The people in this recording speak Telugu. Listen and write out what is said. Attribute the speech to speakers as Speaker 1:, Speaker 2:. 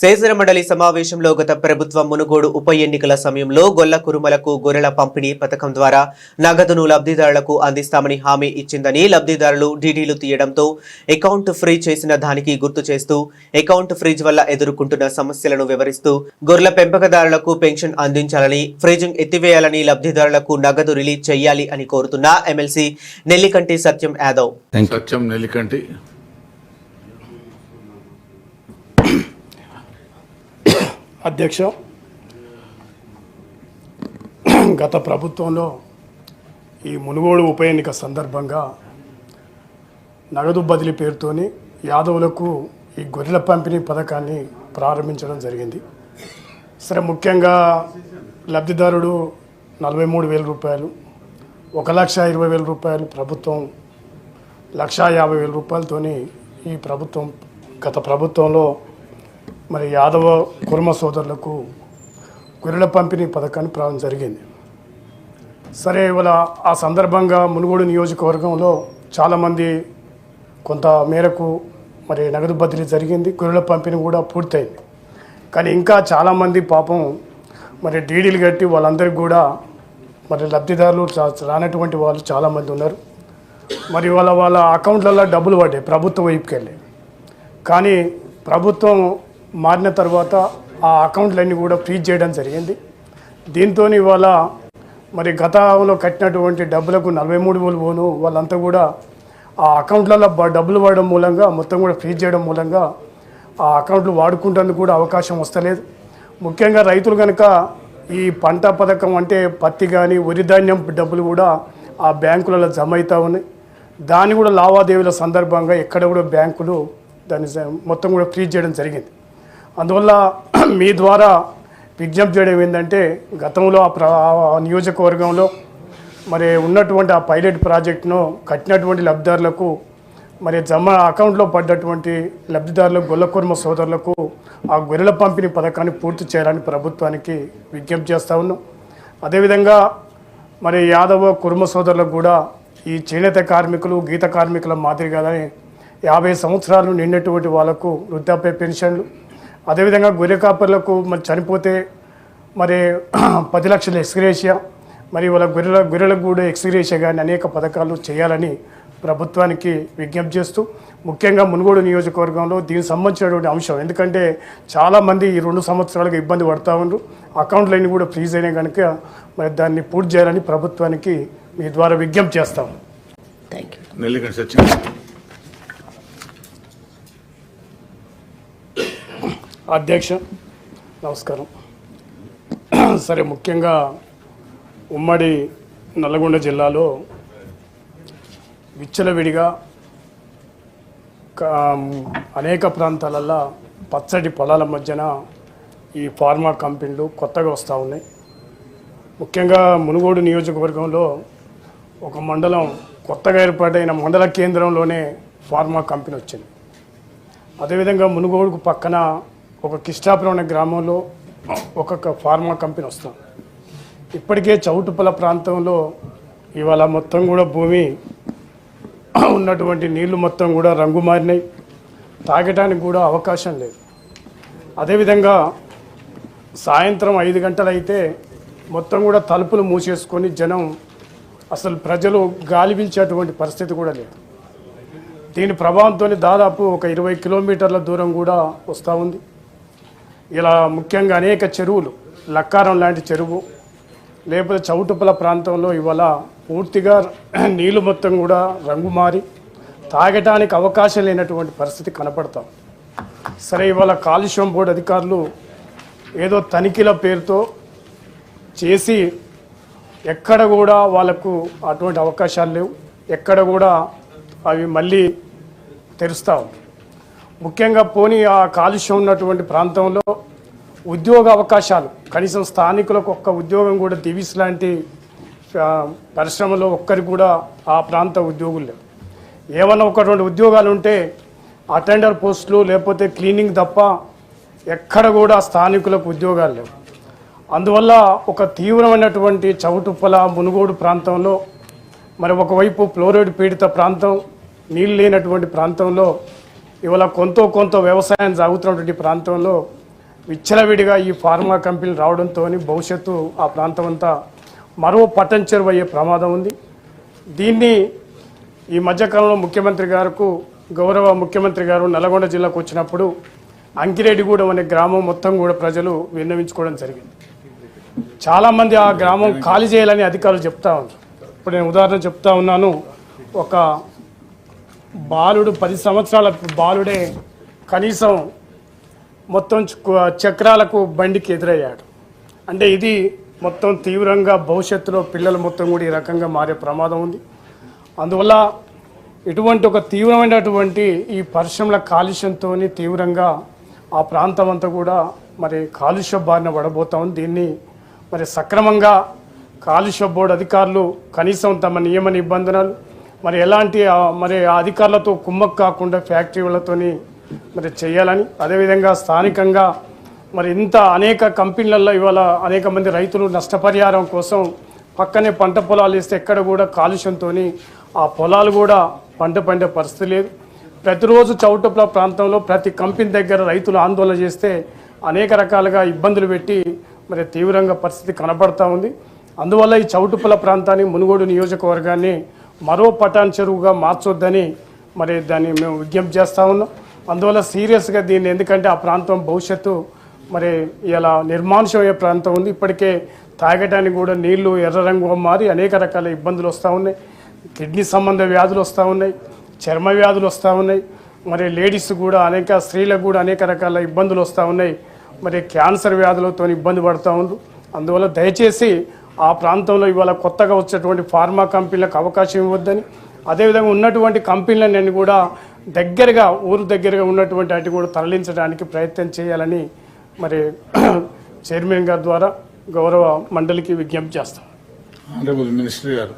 Speaker 1: శాసన మండలి సమావేశంలో గత ప్రభుత్వం మునుగోడు ఉప ఎన్నికల సమయంలో గొల్ల కురుమలకు గొర్రెల పంపిణీ పథకం ద్వారా నగదును లబ్ధిదారులకు అందిస్తామని హామీ ఇచ్చిందని లబ్ధిదారులు డీడీలు తీయడంతో అకౌంట్ ఫ్రీజ్ చేసిన దానికి గుర్తు చేస్తూ అకౌంట్ ఫ్రీజ్ వల్ల ఎదుర్కొంటున్న సమస్యలను వివరిస్తూ గొర్రెల పెంపకదారులకు పెన్షన్ అందించాలని ఫ్రీజింగ్ ఎత్తివేయాలని లబ్ధిదారులకు నగదు రిలీజ్ చేయాలి అని కోరుతున్న ఎమ్మెల్సీ నెల్లికంటి సత్యం యాదవ్.
Speaker 2: అధ్యక్ష, గత ప్రభుత్వంలో ఈ మునుగోడు ఉప ఎన్నిక సందర్భంగా నగదు బదిలీ పేరుతోని యాదవులకు ఈ గొర్రెల పంపిణీ పథకాన్ని ప్రారంభించడం జరిగింది. సరే, ముఖ్యంగా లబ్ధిదారుడు 43,000 రూపాయలు, 1,20,000 రూపాయలు ప్రభుత్వం, 1,50,000 రూపాయలతోని ఈ ప్రభుత్వం గత ప్రభుత్వంలో మరి యాదవ కుర్మ సోదరులకు గొర్రెల పంపిణీ పథకాన్ని ప్రారంభం జరిగింది. సరే, ఇవాళ ఆ సందర్భంగా మునుగోడు నియోజకవర్గంలో చాలామంది కొంత మేరకు మరి నగదు బదిలీ జరిగింది, గొర్రెల పంపిణీ కూడా పూర్తయింది. కానీ ఇంకా చాలామంది పాపం మరి డీడీలు కట్టి వాళ్ళందరికీ కూడా మరి లబ్ధిదారులు రానటువంటి వాళ్ళు చాలామంది ఉన్నారు. మరి వాళ్ళ అకౌంట్లలో డబ్బులు పడ్డాయి ప్రభుత్వం వైపుకి వెళ్ళి. కానీ ప్రభుత్వం మారిన తర్వాత ఆ అకౌంట్లన్నీ కూడా ఫ్రీజ్ చేయడం జరిగింది. దీంతో ఇవాళ మరి గతంలో కట్టినటువంటి డబ్బులకు 43,000 పోను వాళ్ళంతా కూడా ఆ అకౌంట్లలో డబ్బులు పడడం మూలంగా మొత్తం కూడా ఫ్రీజ్ చేయడం మూలంగా ఆ అకౌంట్లు వాడుకుంటేందుకు కూడా అవకాశం వస్తలేదు. ముఖ్యంగా రైతులు కనుక ఈ పంట పథకం అంటే పత్తి కానీ వరి ధాన్యం డబ్బులు కూడా ఆ బ్యాంకులలో జమ అవుతూ ఉన్నాయి. దాన్ని కూడా లావాదేవీల సందర్భంగా ఎక్కడ కూడా బ్యాంకులు దాన్ని మొత్తం కూడా ఫ్రీజ్ చేయడం జరిగింది. అందువల్ల మీ ద్వారా విజ్ఞప్తి చేయడం ఏంటంటే, గతంలో ఆ నియోజకవర్గంలో మరి ఉన్నటువంటి ఆ పైలట్ ప్రాజెక్టును కట్టినటువంటి లబ్ధిదారులకు మరి అకౌంట్లో పడ్డటువంటి లబ్ధిదారులకు గొల్లకుర్మ సోదరులకు ఆ గొర్రెల పంపిణీ పథకాన్ని పూర్తి చేయాలని ప్రభుత్వానికి విజ్ఞప్తి చేస్తూ ఉన్నాం. అదేవిధంగా మరి యాదవ కుర్మ సోదరులకు కూడా ఈ చేనేత కార్మికులు, గీత కార్మికుల మాదిరిగానే 50 సంవత్సరాలు నిండినటువంటి వాళ్ళకు వృద్ధాప్య పెన్షన్లు, అదేవిధంగా గొర్రె కాపర్లకు మరి చనిపోతే మరి 10 లక్షల ఎక్స్గ్రేషియా, మరి వాళ్ళ గొర్రెలకు కూడా ఎక్స్గ్రేషియా కానీ అనేక పథకాలు చేయాలని ప్రభుత్వానికి విజ్ఞప్తి చేస్తూ, ముఖ్యంగా మునుగోడు నియోజకవర్గంలో దీనికి సంబంధించినటువంటి అంశం, ఎందుకంటే చాలామంది ఈ 2 సంవత్సరాలుగా ఇబ్బంది పడుతూ ఉన్నారు, అకౌంట్లన్నీ కూడా ఫ్రీజ్ అయినా కనుక మరి దాన్ని పూర్తి చేయాలని ప్రభుత్వానికి మీ ద్వారా విజ్ఞప్తి చేస్తాము.
Speaker 1: Thank
Speaker 3: you.
Speaker 2: అధ్యక్ష, నమస్కారం. సరే, ముఖ్యంగా ఉమ్మడి నల్లగొండ జిల్లాలో విచ్చలవిడిగా అనేక ప్రాంతాలల్లో పచ్చటి పొలాల మధ్యన ఈ ఫార్మా కంపెనీలు కొత్తగా వస్తూ ఉన్నాయి. ముఖ్యంగా మునుగోడు నియోజకవర్గంలో ఒక మండలం కొత్తగా ఏర్పాటైన మండల కేంద్రంలోనే ఫార్మా కంపెనీ వచ్చింది. అదేవిధంగా మునుగోడుకు పక్కన ఒక కిష్టాపురం అనే గ్రామంలో ఒక ఫార్మా కంపెనీ వస్తాం. ఇప్పటికే చౌటుపల ప్రాంతంలో ఇవాళ మొత్తం కూడా భూమి ఉన్నటువంటి నీళ్లు మొత్తం కూడా రంగు మారినాయి, తాగటానికి కూడా అవకాశం లేదు. అదేవిధంగా సాయంత్రం 5 గంటలు అయితే మొత్తం కూడా తలుపులు మూసేసుకొని జనం, అసలు ప్రజలు గాలి పీల్చేటువంటి పరిస్థితి కూడా లేదు. దీని ప్రభావంతో దాదాపు ఒక 20 కిలోమీటర్ల దూరం కూడా వస్తూ ఉంది. ఇలా ముఖ్యంగా అనేక చెరువులు, లక్కారం లాంటి చెరువు, లేకపోతే చౌటుపల ప్రాంతంలో ఇవాళ పూర్తిగా నీళ్ళు మొత్తం కూడా రంగు మారి తాగటానికి అవకాశం లేనటువంటి పరిస్థితి కనపడతాం. సరే, ఇవాళ కాలుష్యం బోర్డు అధికారులు ఏదో తనిఖీల పేరుతో చేసి ఎక్కడ కూడా వాళ్ళకు అటువంటి అవకాశాలు లేవు, ఎక్కడ కూడా అవి మళ్ళీ తెరుస్తాం. ముఖ్యంగా పోనీ ఆ కాలుష్యం ఉన్నటువంటి ప్రాంతంలో ఉద్యోగ అవకాశాలు, కనీసం స్థానికులకు ఒక్క ఉద్యోగం కూడా దివిస్ లాంటి పరిశ్రమలో ఒక్కరికి కూడా ఆ ప్రాంత ఉద్యోగులు లేవు. ఏమన్నా 1-2 ఉద్యోగాలు ఉంటే అటెండర్ పోస్టులు లేకపోతే క్లీనింగ్ తప్ప ఎక్కడ కూడా స్థానికులకు ఉద్యోగాలు లేవు. అందువల్ల ఒక తీవ్రమైనటువంటి చౌటుప్పల మునుగోడు ప్రాంతంలో మరి ఒకవైపు ఫ్లోరైడ్ పీడిత ప్రాంతం, నీళ్ళు లేనటువంటి ప్రాంతంలో ఇవాళ కొంత వ్యవసాయం సాగుతున్నటువంటి ప్రాంతంలో విచ్చలవిడిగా ఈ ఫార్మా కంపెనీలు రావడంతో భవిష్యత్తు ఆ ప్రాంతం అంతా మరో పట్టం చెరువు అయ్యే ప్రమాదం ఉంది. దీన్ని ఈ మధ్యకాలంలో గౌరవ ముఖ్యమంత్రి గారు నల్గొండ జిల్లాకు వచ్చినప్పుడు అంకిరెడ్డిగూడెం అనే గ్రామం మొత్తం కూడా ప్రజలు విన్నవించుకోవడం జరిగింది. చాలామంది ఆ గ్రామం ఖాళీ చేయాలని అధికారులు చెప్తా ఉన్నారు. ఇప్పుడు నేను ఉదాహరణ చెప్తా ఉన్నాను. ఒక బాలుడు 10 సంవత్సరాల బాలుడే కనీసం మొత్తం చక్రాలకు బండికి ఎదురయ్యాడు. అంటే ఇది మొత్తం తీవ్రంగా భవిష్యత్తులో పిల్లలు మొత్తం కూడా ఈ రకంగా మారే ప్రమాదం ఉంది. అందువల్ల ఇటువంటి ఒక తీవ్రమైనటువంటి ఈ పరిశ్రమల కాలుష్యంతో తీవ్రంగా ఆ ప్రాంతం అంతా కూడా మరి కాలుష్య బారిన పడబోతా ఉంది. దీన్ని మరి సక్రమంగా కాలుష్య బోర్డు అధికారులు కనీసం తమ నియమ నిబంధనలు మరి ఎలాంటి మరి ఆ అధికారులతో కుమ్మక్కు కాకుండా ఫ్యాక్టరీలతోని మరి చేయాలని, అదేవిధంగా స్థానికంగా మరి ఇంత అనేక కంపెనీలలో ఇవాళ అనేక మంది రైతులు నష్టపరిహారం కోసం పక్కనే పంట పొలాలు వేస్తే ఎక్కడ కూడా కాలుష్యంతో ఆ పొలాలు కూడా పంట పండే పరిస్థితి లేదు. ప్రతిరోజు చౌటుప్పల ప్రాంతంలో ప్రతి కంపెనీ దగ్గర రైతులు ఆందోళన చేస్తే అనేక రకాలుగా ఇబ్బందులు పెట్టి మరి తీవ్రంగా పరిస్థితి కనబడతా ఉంది. అందువల్ల ఈ చౌటుప్పల ప్రాంతాన్ని మునుగోడు నియోజకవర్గాన్ని మరో పటాన్ చెరువుగా మార్చొద్దని మరి దాన్ని మేము విజ్ఞప్తి చేస్తూ ఉన్నాం. అందువల్ల సీరియస్గా దీన్ని, ఎందుకంటే ఆ ప్రాంతం భవిష్యత్తు మరి ఇలా నిర్మానుష్యమయ్యే ప్రాంతం ఉంది. ఇప్పటికే తాగటానికి కూడా నీళ్లు ఎర్ర రంగు మారి అనేక రకాల ఇబ్బందులు వస్తూ ఉన్నాయి. కిడ్నీ సంబంధ వ్యాధులు వస్తూ ఉన్నాయి, చర్మ వ్యాధులు వస్తూ ఉన్నాయి. మరి లేడీస్ కూడా స్త్రీలకు కూడా అనేక రకాల ఇబ్బందులు వస్తూ ఉన్నాయి. మరి క్యాన్సర్ వ్యాధులతో ఇబ్బంది పడుతూ ఉంది. అందువల్ల దయచేసి ఆ ప్రాంతంలో ఇవాళ కొత్తగా వచ్చేటువంటి ఫార్మా కంపెనీలకు అవకాశం ఇవ్వద్దని, అదేవిధంగా ఉన్నటువంటి కంపెనీలన్నీ కూడా ఊరు దగ్గరగా ఉన్నటువంటి వాటిని కూడా తరలించడానికి ప్రయత్నం చేయాలని మరి చైర్మన్ గారి ద్వారా గౌరవ మండలికి విజ్ఞప్తి చేస్తాం.
Speaker 3: ఆనరబుల్ మినిస్టర్ గారు